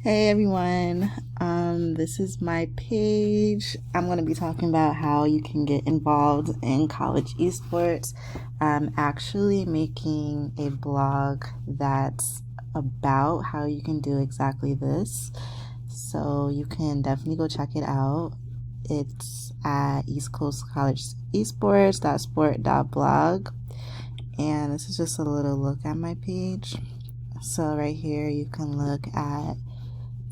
Hey everyone, this is my page. I'm going to be talking about how you can get involved in college esports. I'm actually making a blog that's about how you can do exactly this. So you can definitely go check it out. It's at East Coast College Esports.sport.blog. And this is just a little look at my page. So right here you can look at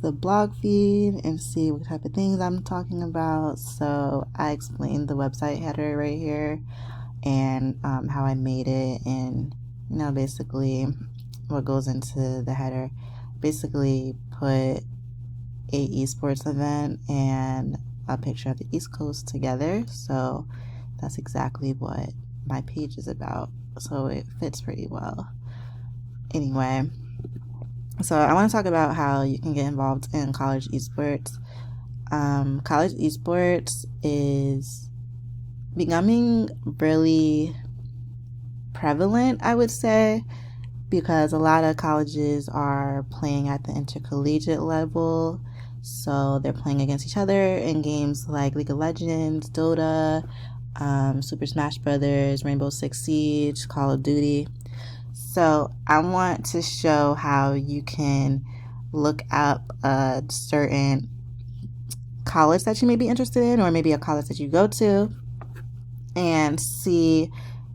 the blog feed and see what type of things I'm talking about. So I explained the website header right here and how I made it, and basically what goes into the header. Basically put a esports event and a picture of the East Coast together. So that's exactly what my page is about. So it fits pretty well. Anyway, so I want to talk about how you can get involved in college esports. College esports is becoming really prevalent, I would say, because a lot of colleges are playing at the intercollegiate level. So they're playing against each other in games like League of Legends, Dota, Super Smash Brothers, Rainbow Six Siege, Call of Duty. So I want to show how you can look up a certain college that you may be interested in, or maybe a college that you go to, and see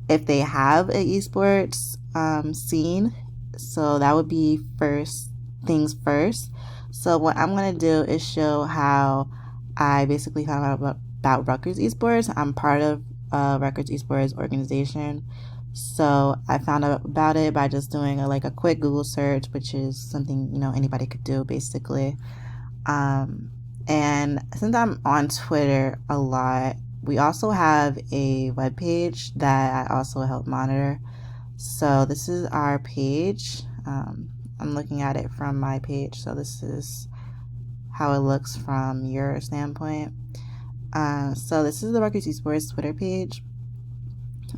if they have an esports scene. So that would be first things first. So what I'm going to do is show how I basically found out about Rutgers Esports. I'm part of Rutgers Esports organization. So I found out about it by just doing a quick Google search, which is something anybody could do basically. And since I'm on Twitter a lot, we also have a webpage that I also help monitor. So this is our page. I'm looking at it from my page, so this is how it looks from your standpoint. So this is the Rutgers Esports Twitter page.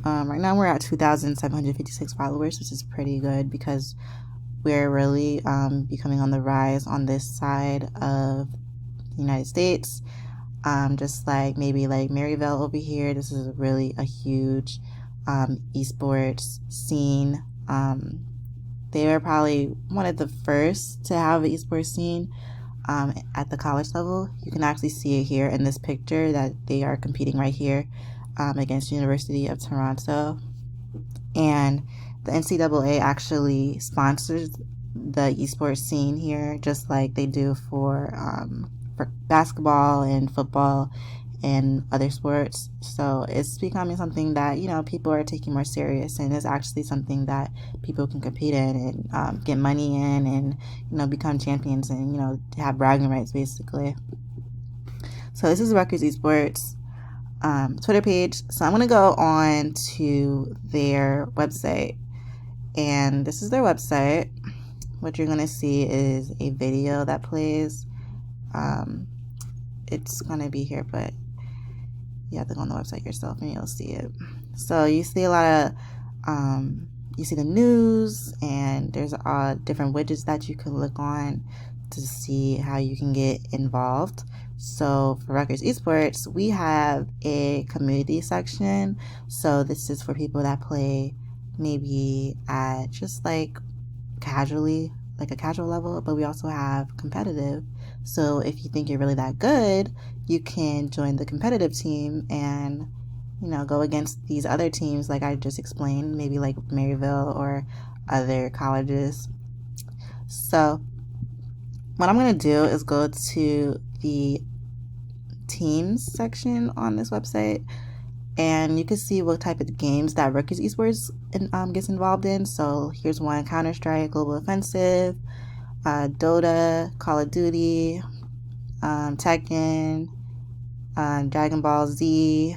Right now we're at 2,756 followers, which is pretty good because we're really becoming on the rise on this side of the United States. Just like maybe like Maryville over here, this is really a huge esports scene. They were probably one of the first to have an esports scene at the college level. You can actually see it here in this picture that they are competing right here against University of Toronto. And the NCAA actually sponsors the esports scene here, just like they do for basketball and football and other sports. So it's becoming something that people are taking more serious, and it's actually something that people can compete in and get money in, and become champions, and have bragging rights basically. So this is Rutgers Esports Twitter page. So I'm going to go on to their website, and this is their website. What you're going to see is a video that plays. It's going to be here, but you have to go on the website yourself and you'll see it. So you see a lot of you see the news, and there's different widgets that you can look on to see how you can get involved. So for Rutgers Esports, we have a community section. So this is for people that play maybe at just like casually, like a casual level, but we also have competitive. So if you think you're really that good, you can join the competitive team and go against these other teams like I just explained, maybe like Maryville or other colleges. So what I'm going to do is go to the teams section on this website, and you can see what type of games that Rutgers Esports gets involved in. So here's one: Counter-Strike, Global Offensive, Dota, Call of Duty, Tekken, Dragon Ball Z,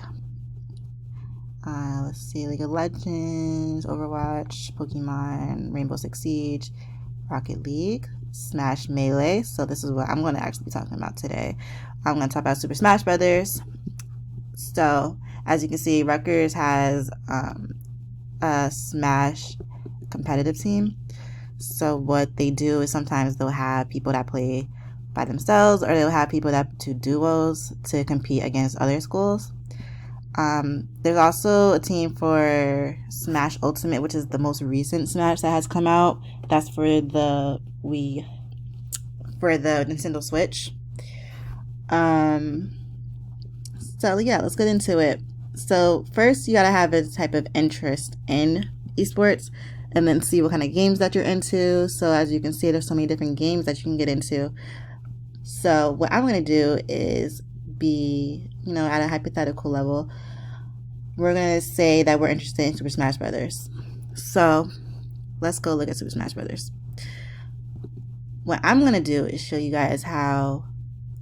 let's see, League of Legends, Overwatch, Pokemon, Rainbow Six Siege, Rocket League, Smash Melee. So this is what I'm going to actually be talking about today. I'm going to talk about Super Smash Brothers. So as you can see, Rutgers has a Smash competitive team. So what they do is sometimes they'll have people that play by themselves, or they'll have people that do duos to compete against other schools. There's also a team for Smash Ultimate, which is the most recent Smash that has come out. That's for the Nintendo Switch. So yeah, let's get into it. So first, you gotta have a type of interest in esports, and then see what kind of games that you're into. So as you can see, there's so many different games that you can get into. So what I'm gonna do is be, at a hypothetical level, we're gonna say that we're interested in Super Smash Brothers. So let's go look at Super Smash Brothers. What I'm gonna do is show you guys how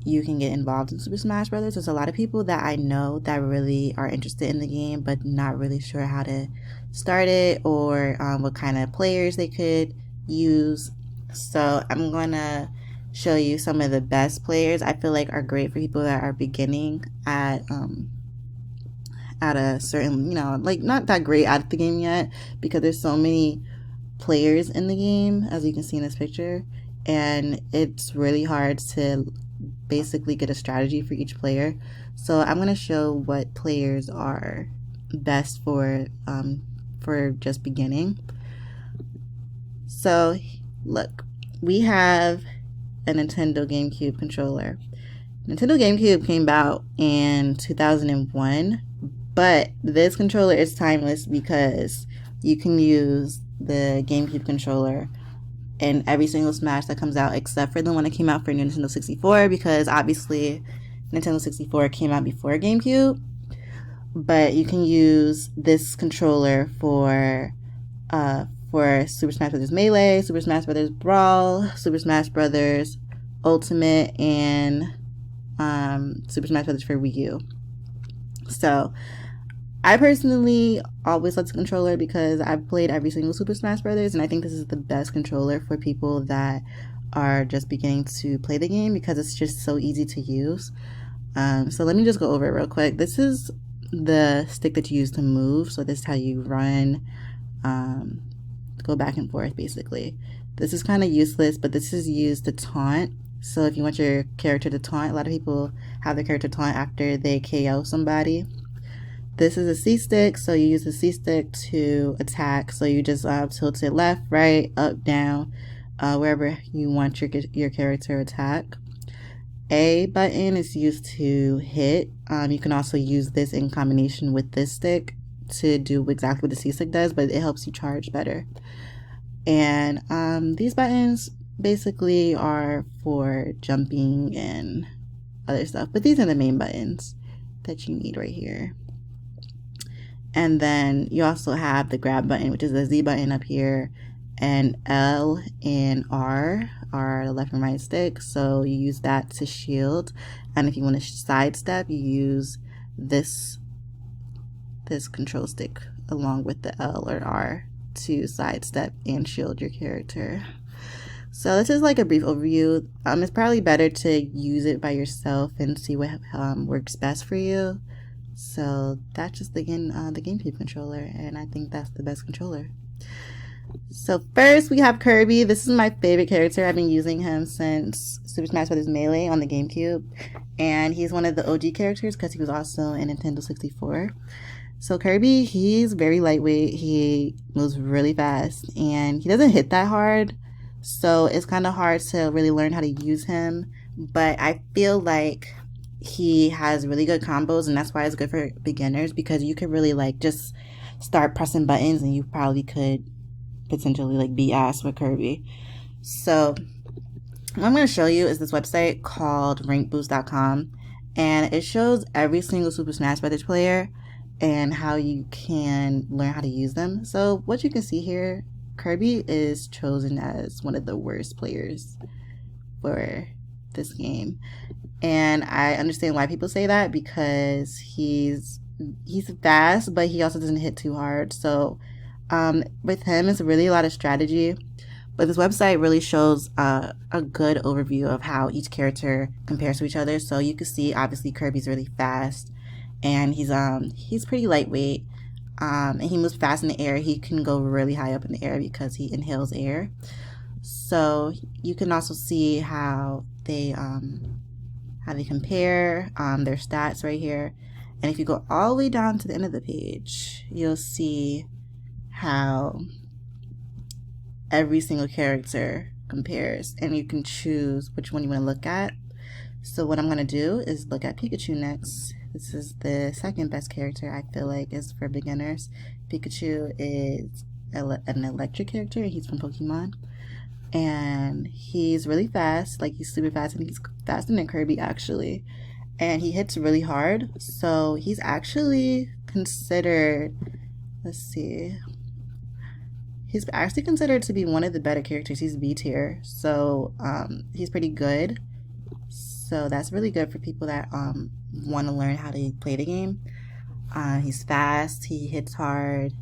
you can get involved in Super Smash Brothers. There's a lot of people that I know that really are interested in the game, but not really sure how to start it, or what kind of players they could use. So I'm gonna show you some of the best players I feel like are great for people that are beginning at a certain, like not that great at the game yet, because there's so many players in the game, as you can see in this picture, and it's really hard to basically get a strategy for each player. So I'm going to show what players are best for just beginning. So look, we have a Nintendo GameCube controller. Nintendo GameCube came out in 2001, but this controller is timeless because you can use the GameCube controller in every single Smash that comes out, except for the one that came out for Nintendo 64, because obviously Nintendo 64 came out before GameCube. But you can use this controller for Super Smash Bros. Melee, Super Smash Bros. Brawl, Super Smash Bros. Ultimate, and Super Smash Bros. For Wii U. So I personally always like the controller because I've played every single Super Smash Brothers, and I think this is the best controller for people that are just beginning to play the game because it's just so easy to use. So let me just go over it real quick. This is the stick that you use to move. So this is how you run, go back and forth basically. This is kind of useless, but this is used to taunt. So if you want your character to taunt, a lot of people have their character taunt after they KO somebody. This is a C-stick, so you use the C-stick to attack. So you just tilt it left, right, up, down, wherever you want your character attack. A button is used to hit. You can also use this in combination with this stick to do exactly what the C-stick does, but it helps you charge better. And these buttons basically are for jumping and other stuff, but these are the main buttons that you need right here. And then you also have the grab button, which is the Z button up here, and L and R are the left and right stick. So you use that to shield. And if you want to sidestep, you use this control stick along with the L or R to sidestep and shield your character. So this is like a brief overview. It's probably better to use it by yourself and see what works best for you. So that's just the GameCube controller, and I think that's the best controller. So first we have Kirby. This is my favorite character. I've been using him since Super Smash Bros. Melee on the GameCube, and he's one of the OG characters because he was also in Nintendo 64. So Kirby, he's very lightweight. He moves really fast, and he doesn't hit that hard. So it's kind of hard to really learn how to use him, but I feel like he has really good combos, and that's why it's good for beginners, because you could really like just start pressing buttons and you probably could potentially like beat ass with Kirby. So what I'm going to show you is this website called rankboost.com, and it shows every single Super Smash Bros. Player and how you can learn how to use them. So what you can see here, Kirby is chosen as one of the worst players for this game. And I understand why people say that, because he's fast, but he also doesn't hit too hard. So with him, it's really a lot of strategy. But this website really shows a good overview of how each character compares to each other. So you can see, obviously, Kirby's really fast, and he's pretty lightweight, and he moves fast in the air. He can go really high up in the air because he inhales air. So you can also see how they compare their stats right here. And if you go all the way down to the end of the page, you'll see how every single character compares, and you can choose which one you want to look at. So what I'm going to do is look at Pikachu next. This is the second best character I feel like is for beginners. Pikachu is an electric character, and he's from Pokemon. And he's really fast, like he's super fast, and he's faster than Kirby actually. And he hits really hard, so he's actually considered, let's see, he's actually considered to be one of the better characters. He's B tier, so he's pretty good. So that's really good for people that want to learn how to play the game. He's fast, he hits hard.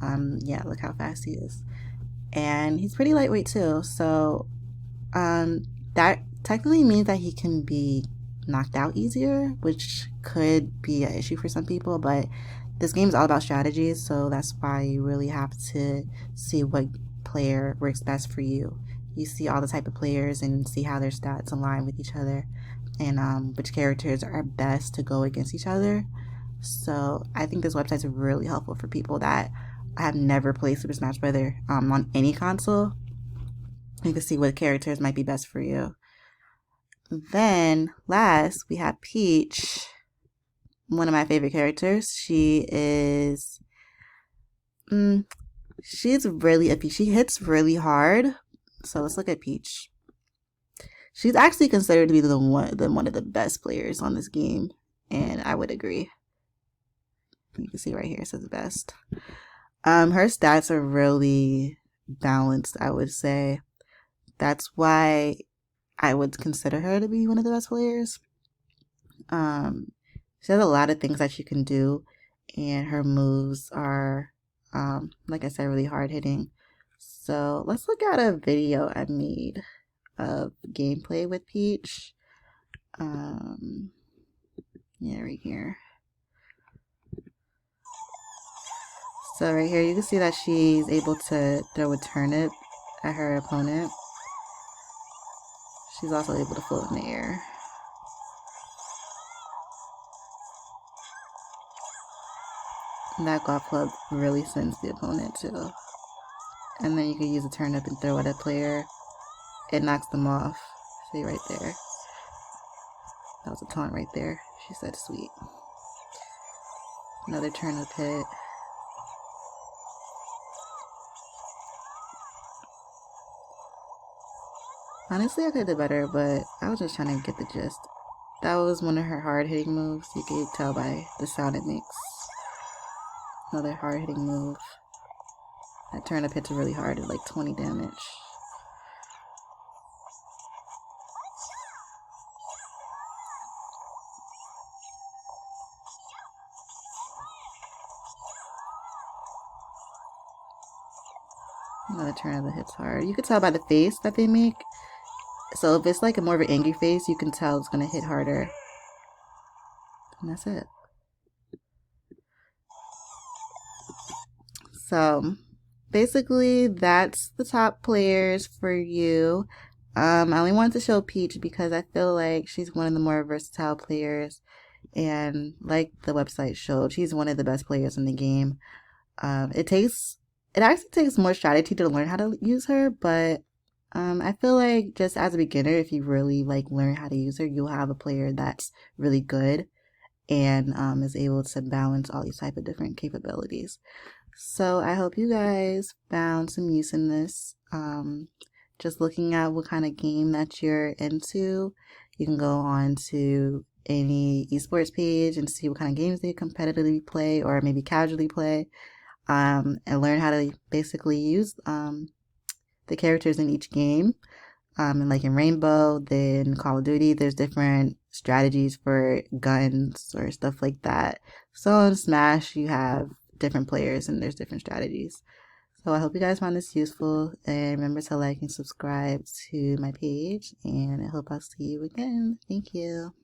Yeah, look how fast he is. And he's pretty lightweight too, so that technically means that he can be knocked out easier, which could be an issue for some people, but this game is all about strategies, so that's why you really have to see what player works best for you. You see all the type of players and see how their stats align with each other, and which characters are best to go against each other. So I think this website's really helpful for people that have never played Super Smash Bros. On any console. You can see what characters might be best for you. Then last, we have Peach, one of my favorite characters. She is, she's really a Peach. She hits really hard. So let's look at Peach. She's actually considered to be one of the best players on this game, and I would agree. You can see right here it says best. Her stats are really balanced, I would say. That's why I would consider her to be one of the best players. She has a lot of things that she can do, and her moves are, like I said, really hard hitting. So let's look at a video I made of gameplay with Peach. Yeah, right here. So right here, you can see that she's able to throw a turnip at her opponent. She's also able to float in the air. And that golf club really sends the opponent too. And then you can use a turnip and throw at a player. It knocks them off. See right there. That was a taunt right there. She said sweet. Another turnip hit. Honestly, I could have did better, but I was just trying to get the gist. That was one of her hard-hitting moves. You could tell by the sound it makes. Another hard-hitting move. That turnip hits really hard at like 20 damage. Another turnip that hits hard. You could tell by the face that they make. So if it's like a more of an angry face, you can tell it's going to hit harder. And that's it. So basically that's the top players for you. I only wanted to show Peach because I feel like she's one of the more versatile players, and like the website showed, she's one of the best players in the game. It actually takes more strategy to learn how to use her, but I feel like just as a beginner, if you really like learn how to use her, you'll have a player that's really good and is able to balance all these type of different capabilities. So I hope you guys found some use in this. Just looking at what kind of game that you're into, you can go on to any esports page and see what kind of games they competitively play or maybe casually play, and learn how to basically use the characters in each game. And like in Rainbow, then Call of Duty, there's different strategies for guns or stuff like that. So in Smash, you have different players and there's different strategies. So I hope you guys found this useful, and remember to like and subscribe to my page, and I hope I'll see you again. Thank you.